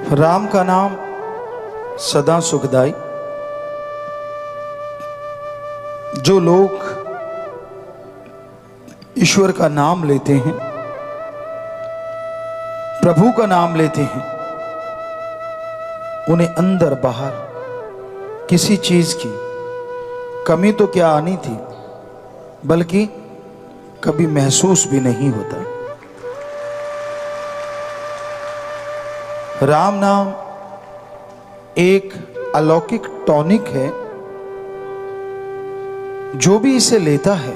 राम का नाम सदा सुखदाई। जो लोग ईश्वर का नाम लेते हैं, प्रभु का नाम लेते हैं, उन्हें अंदर बाहर किसी चीज की कमी तो क्या आनी थी, बल्कि कभी महसूस भी नहीं होता। राम नाम एक अलौकिक टॉनिक है। जो भी इसे लेता है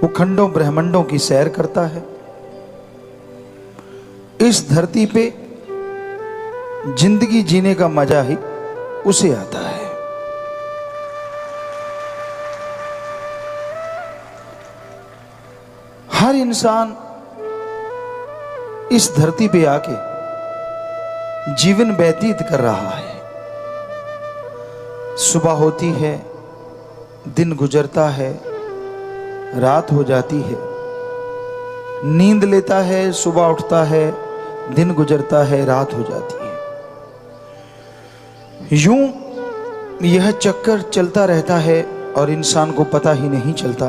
वो खंडों ब्रह्मांडों की सैर करता है। इस धरती पे जिंदगी जीने का मजा ही उसे आता है। हर इंसान इस धरती पे आके जीवन व्यतीत कर रहा है। सुबह होती है, दिन गुजरता है, रात हो जाती है। नींद लेता है, सुबह उठता है, दिन गुजरता है, रात हो जाती है। यूं यह चक्कर चलता रहता है और इंसान को पता ही नहीं चलता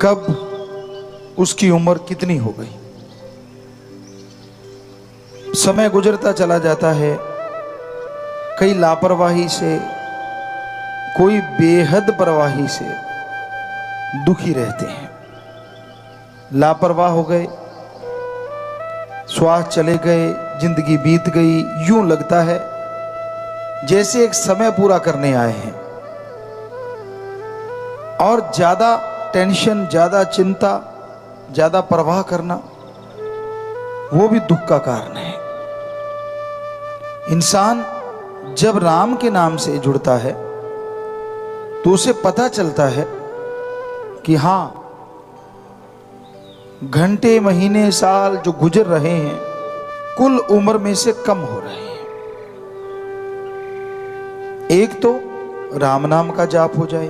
कब उसकी उम्र कितनी हो गई। समय गुजरता चला जाता है। कई लापरवाही से, कोई बेहद परवाही से दुखी रहते हैं। लापरवाह हो गए, श्वास चले गए, जिंदगी बीत गई। यूं लगता है जैसे एक समय पूरा करने आए हैं। और ज्यादा टेंशन, ज्यादा चिंता, ज्यादा परवाह करना, वो भी दुख का कारण है। इंसान जब राम के नाम से जुड़ता है तो उसे पता चलता है कि हां, घंटे, महीने, साल जो गुजर रहे हैं कुल उम्र में से कम हो रहे हैं। एक तो राम नाम का जाप हो जाए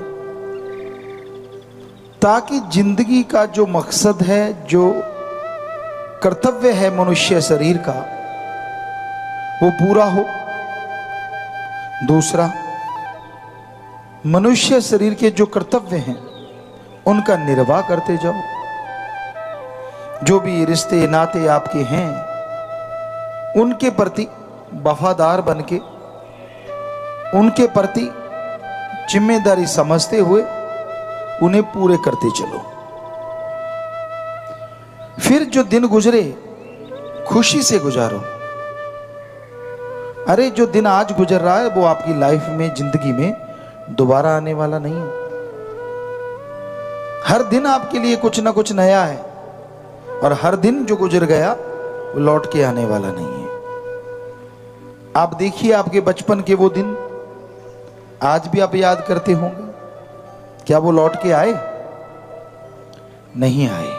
ताकि जिंदगी का जो मकसद है, जो कर्तव्य है मनुष्य शरीर का, वो पूरा हो। दूसरा, मनुष्य शरीर के जो कर्तव्य हैं उनका निर्वाह करते जाओ। जो भी रिश्ते नाते आपके हैं उनके प्रति वफादार बनके, उनके प्रति जिम्मेदारी समझते हुए उन्हें पूरे करते चलो। फिर जो दिन गुजरे खुशी से गुजारो। अरे जो दिन आज गुजर रहा है वो आपकी लाइफ में, जिंदगी में दोबारा आने वाला नहीं है। हर दिन आपके लिए कुछ ना कुछ नया है और हर दिन जो गुजर गया वो लौट के आने वाला नहीं है। आप देखिए आपके बचपन के वो दिन आज भी आप याद करते होंगे। क्या वो लौट के आए? नहीं आए।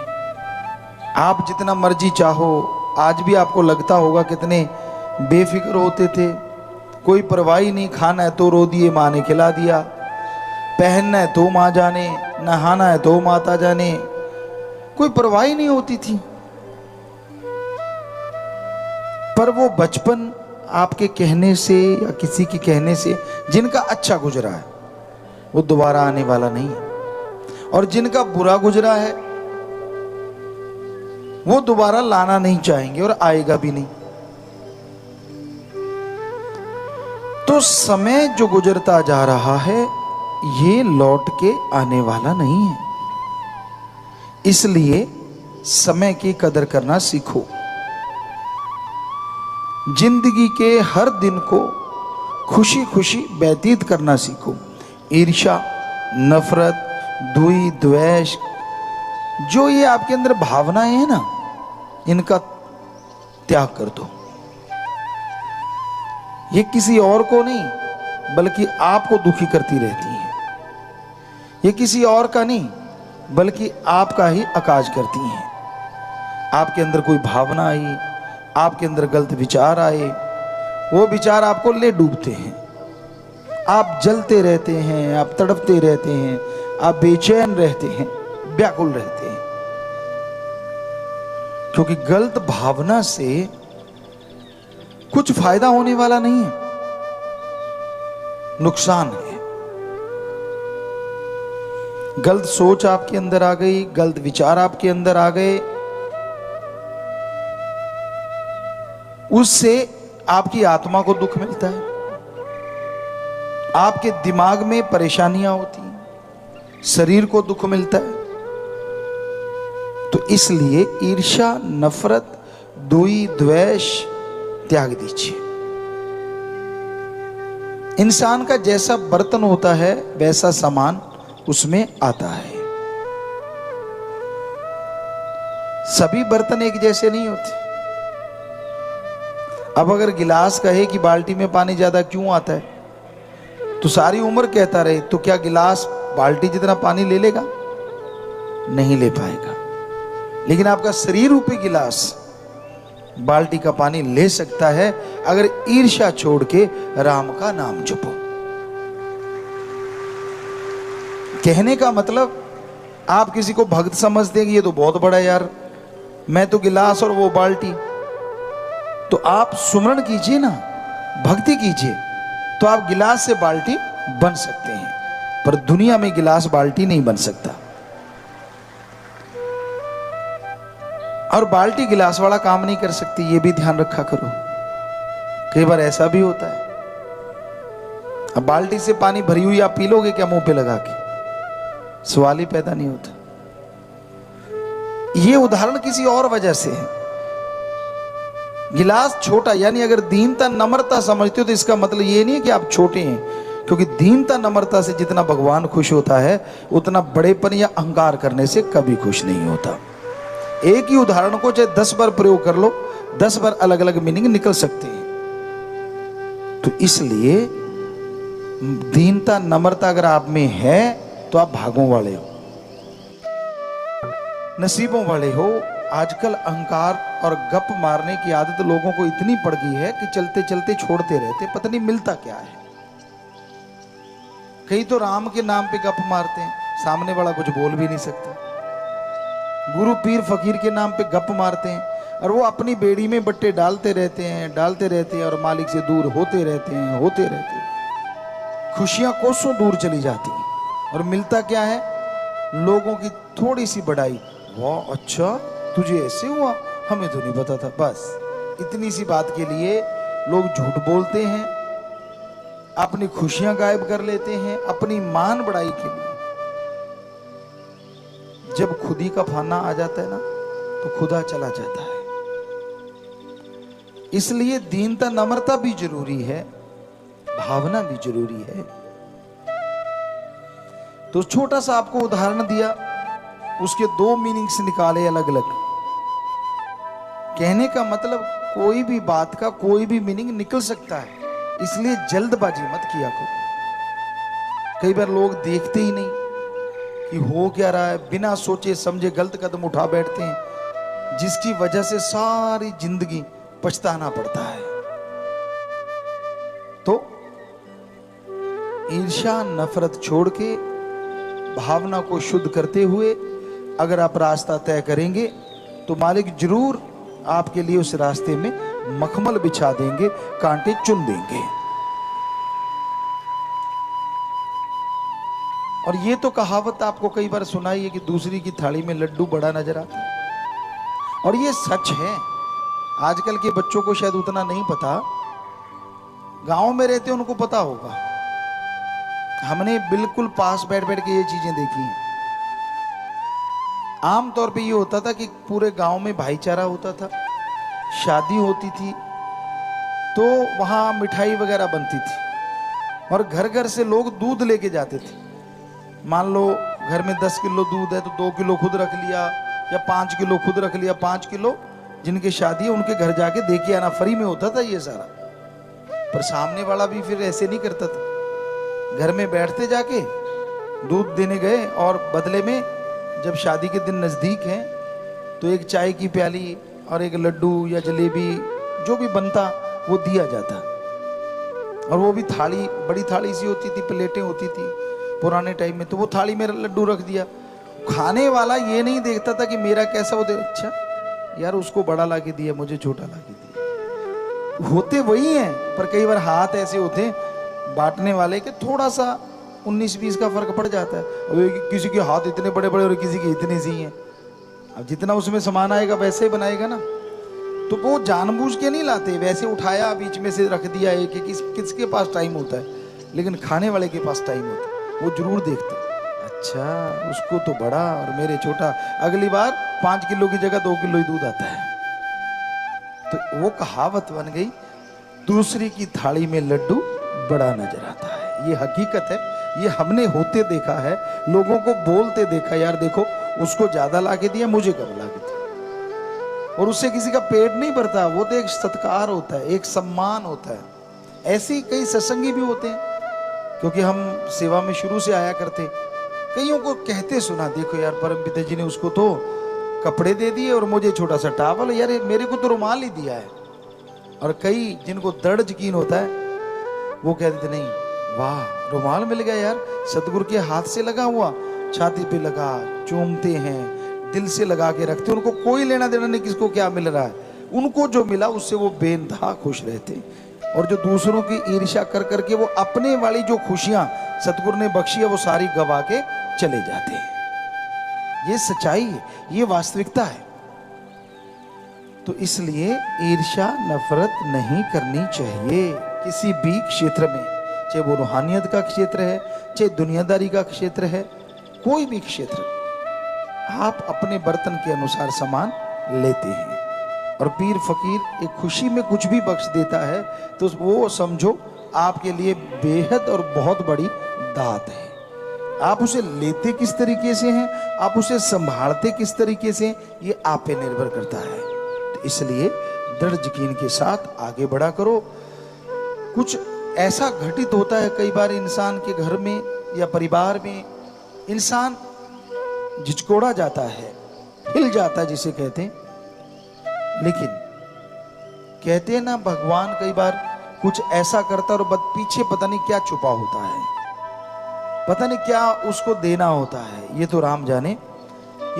आप जितना मर्जी चाहो, आज भी आपको लगता होगा कितने बेफिक्र होते थे। कोई परवाह नहीं, खाना है तो रो दिए, माँ ने खिला दिया। पहनना है तो माँ जाने, नहाना है तो माता जाने, कोई परवाह नहीं होती थी। पर वो बचपन आपके कहने से या किसी के कहने से जिनका अच्छा गुजरा है वो दोबारा आने वाला नहीं है, और जिनका बुरा गुजरा है वो दोबारा लाना नहीं चाहेंगे और आएगा भी नहीं। तो समय जो गुजरता जा रहा है ये लौट के आने वाला नहीं है। इसलिए समय की कदर करना सीखो। जिंदगी के हर दिन को खुशी खुशी व्यतीत करना सीखो। ईर्ष्या, नफरत, द्वेष, द्वेष, जो ये आपके अंदर भावनाएं हैं ना, इनका त्याग कर दो। ये किसी और को नहीं बल्कि आपको दुखी करती रहती है। ये किसी और का नहीं बल्कि आपका ही अकाज करती हैं। आपके अंदर कोई भावना आई, आपके अंदर गलत विचार आए, वो विचार आपको ले डूबते हैं। आप जलते रहते हैं, आप तड़पते रहते हैं, आप बेचैन रहते हैं, व्याकुल रहते हैं। क्योंकि गलत भावना से कुछ फायदा होने वाला नहीं है, नुकसान है। गलत सोच आपके अंदर आ गई, गलत विचार आपके अंदर आ गए, उससे आपकी आत्मा को दुख मिलता है, आपके दिमाग में परेशानियां होती हैं, शरीर को दुख मिलता है। तो इसलिए ईर्ष्या, नफरत, दुई, द्वेष त्याग दीजिए। इंसान का जैसा बर्तन होता है वैसा सामान उसमें आता है। सभी बर्तन एक जैसे नहीं होते। अब अगर गिलास कहे कि बाल्टी में पानी ज्यादा क्यों आता है, तो सारी उम्र कहता रहे, तो क्या गिलास बाल्टी जितना पानी ले लेगा? नहीं ले पाएगा। लेकिन आपका शरीर रूपी गिलास बाल्टी का पानी ले सकता है, अगर ईर्ष्या छोड़ के राम का नाम जपो। कहने का मतलब, आप किसी को भक्त समझते हैं कि ये तो बहुत बड़ा यार, मैं तो गिलास और वो बाल्टी। तो आप सुमरण कीजिए ना, भक्ति कीजिए, तो आप गिलास से बाल्टी बन सकते हैं, पर दुनिया में गिलास बाल्टी नहीं बन सकता। और बाल्टी गिलास वाला काम नहीं कर सकती, ये भी ध्यान रखा करो। कई बार ऐसा भी होता है, अब बाल्टी से पानी भरी हुई आप पी लोगे क्या मुंह पे लगा के? सवाल ही पैदा नहीं होता। ये उदाहरण किसी और वजह से है। गिलास छोटा, यानी अगर दीनता नम्रता समझते हो तो इसका मतलब ये नहीं है कि आप छोटे हैं, क्योंकि दीनता नम्रता से जितना भगवान खुश होता है उतना बड़ेपन या अहंकार करने से कभी खुश नहीं होता। एक ही उदाहरण को चाहे 10 बार प्रयोग कर लो, 10 बार अलग अलग मीनिंग निकल सकते हैं। तो इसलिए दीनता नम्रता अगर आप में है तो आप भागों वाले हो, नसीबों वाले हो। आजकल अहंकार और गप मारने की आदत लोगों को इतनी पड़ गई है कि चलते चलते छोड़ते रहते, पता नहीं मिलता क्या है। कई तो राम के नाम पे गप मारते हैं, सामने वाला कुछ बोल भी नहीं सकता। गुरु पीर फकीर के नाम पे गप मारते हैं, और वो अपनी बेड़ी में बट्टे डालते रहते हैं और मालिक से दूर होते रहते हैं। खुशियां कोसों दूर चली जाती हैं, और मिलता क्या है? लोगों की थोड़ी सी बढ़ाई। वाह अच्छा, तुझे ऐसे हुआ, हमें तो नहीं पता था। बस इतनी सी बात के लिए लोग झूठ बोलते हैं, अपनी खुशियां गायब कर लेते हैं अपनी मान बढ़ाई के लिए। जब खुदी का फाना आ जाता है ना, तो खुदा चला जाता है। इसलिए दीनता नम्रता भी जरूरी है, भावना भी जरूरी है। तो छोटा सा आपको उदाहरण दिया, उसके 2 मीनिंग्स निकाले अलग अलग। कहने का मतलब कोई भी बात का कोई भी मीनिंग निकल सकता है, इसलिए जल्दबाजी मत किया करो। कई बार लोग देखते ही नहीं कि हो क्या रहा है, बिना सोचे समझे गलत कदम उठा बैठते हैं, जिसकी वजह से सारी जिंदगी पछताना पड़ता है। तो ईर्ष्या नफरत छोड़ के भावना को शुद्ध करते हुए अगर आप रास्ता तय करेंगे तो मालिक जरूर आपके लिए उस रास्ते में मखमल बिछा देंगे, कांटे चुन देंगे। और ये तो कहावत आपको कई बार सुनाई है कि दूसरी की थाली में लड्डू बड़ा नजर आता है, और ये सच है। आजकल के बच्चों को शायद उतना नहीं पता, गांव में रहते उनको पता होगा। हमने बिल्कुल पास बैठ बैठ के ये चीजें देखी हैं। आमतौर पे ये होता था कि पूरे गांव में भाईचारा होता था, शादी होती थी तो वहां मिठाई वगैरह बनती थी, और घर घर से लोग दूध लेके जाते थे। मान लो घर में 10 किलो दूध है तो 2 किलो खुद रख लिया, या 5 किलो खुद रख लिया, 5 किलो जिनकी शादी है उनके घर जाके दे के आना। फ्री में होता था ये सारा। पर सामने वाला भी फिर ऐसे नहीं करता था, घर में बैठते जाके दूध देने गए, और बदले में जब शादी के दिन नजदीक हैं तो एक चाय की प्याली और एक लड्डू या जलेबी जो भी बनता वो दिया जाता। और वो भी थाली, बड़ी थाली सी होती थी, प्लेटें होती थी पुराने टाइम में, तो वो थाली में लड्डू रख दिया। खाने वाला ये नहीं देखता था कि मेरा कैसा, वो अच्छा यार उसको बड़ा ला के दिया, मुझे छोटा ला के दिया। होते वही हैं, पर कई बार हाथ ऐसे होते हैं बांटने वाले के थोड़ा सा 19-20 का फर्क पड़ जाता है। और किसी के हाथ इतने बड़े बड़े और किसी के इतने सी हैं। अब जितना उसमें सामान आएगा वैसे ही बनाएगा ना। तो वो जानबूझ के नहीं लाते, वैसे उठाया बीच में से रख दिया। एक किसके पास टाइम होता है, लेकिन खाने वाले के पास टाइम होता है। वो जरूर देखते हैं, अच्छा उसको तो बड़ा और मेरे छोटा। अगली बार 5 किलो की जगह 2 किलो ही दूध आता है। तो वो कहावत बन गई, दूसरी की थाली में लड्डू बड़ा नजर आता है। ये हकीकत है, ये हमने होते देखा है, लोगों को बोलते देखा, यार देखो उसको ज्यादा ला के दिया, मुझे कम ला के दिया। और उससे किसी का पेट नहीं भरता, वो तो एक सत्कार होता है, एक सम्मान होता है। ऐसे ही कई सत्संगी भी होते हैं, क्योंकि हम सेवा में शुरू से आया करते। कईयों को कहते सुना, देखो यार परमपिता जी ने उसको तो कपड़े दे दिए और मुझे छोटा सा टावल, यार मेरे को तो रुमाल ही दिया है। और कई जिनको दृढ़ यकीन होता है वो कहते थे, नहीं वाह रुमाल मिल गया यार, सतगुरु के हाथ से लगा हुआ, छाती पे लगा, चूमते हैं, दिल से लगा के रखते। उनको कोई लेना देना नहीं किसको क्या मिल रहा है, उनको जो मिला उससे वो बेइंतहा खुश रहते। और जो दूसरों की ईर्ष्या कर करके वो अपने वाली जो खुशियां सतगुरु ने बख्शी है वो सारी गवा के चले जाते हैं। ये सच्चाई है, ये वास्तविकता है। तो इसलिए ईर्ष्या नफरत नहीं करनी चाहिए किसी भी क्षेत्र में, चाहे वो रूहानियत का क्षेत्र है, चाहे दुनियादारी का क्षेत्र है, कोई भी क्षेत्र। आप अपने बर्तन के अनुसार सामान लेते हैं। और पीर फकीर एक खुशी में कुछ भी बख्श देता है तो वो समझो आपके लिए बेहद और बहुत बड़ी दात है। आप उसे लेते किस तरीके से हैं, आप उसे संभालते किस तरीके से, ये आप पे निर्भर करता है। तो इसलिए दृढ़ यकीन के साथ आगे बढ़ा करो। कुछ ऐसा घटित होता है कई बार इंसान के घर में या परिवार में, इंसान झिझकोड़ा जाता है, हिल जाता है जिसे कहते हैं। लेकिन कहते हैं ना, भगवान कई बार कुछ ऐसा करता है और पीछे पता नहीं क्या छुपा होता है, पता नहीं क्या उसको देना होता है, ये तो राम जाने।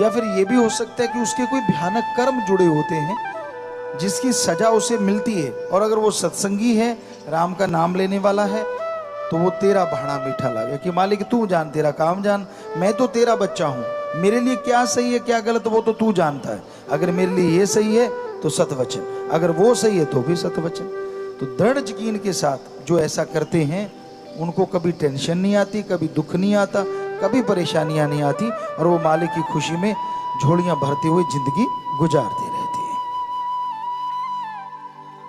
या फिर ये भी हो सकता है कि उसके कोई भयानक कर्म जुड़े होते हैं जिसकी सजा उसे मिलती है। और अगर वो सत्संगी है, राम का नाम लेने वाला है, तो वो तेरा भाड़ा मीठा लगे कि मालिक तू जान, तेरा काम जान, मैं तो तेरा बच्चा हूं, मेरे लिए क्या सही है क्या गलत वो तो तू जानता है। अगर मेरे लिए ये सही है तो सतवचन, अगर वो सही है तो भी सतवचन। तो दृढ़ यकीन के साथ जो ऐसा करते हैं उनको कभी टेंशन नहीं आती, कभी दुख नहीं आता, कभी परेशानियां नहीं आती, और वो मालिक की खुशी में झोलियां भरते हुए जिंदगी गुजारते हैं।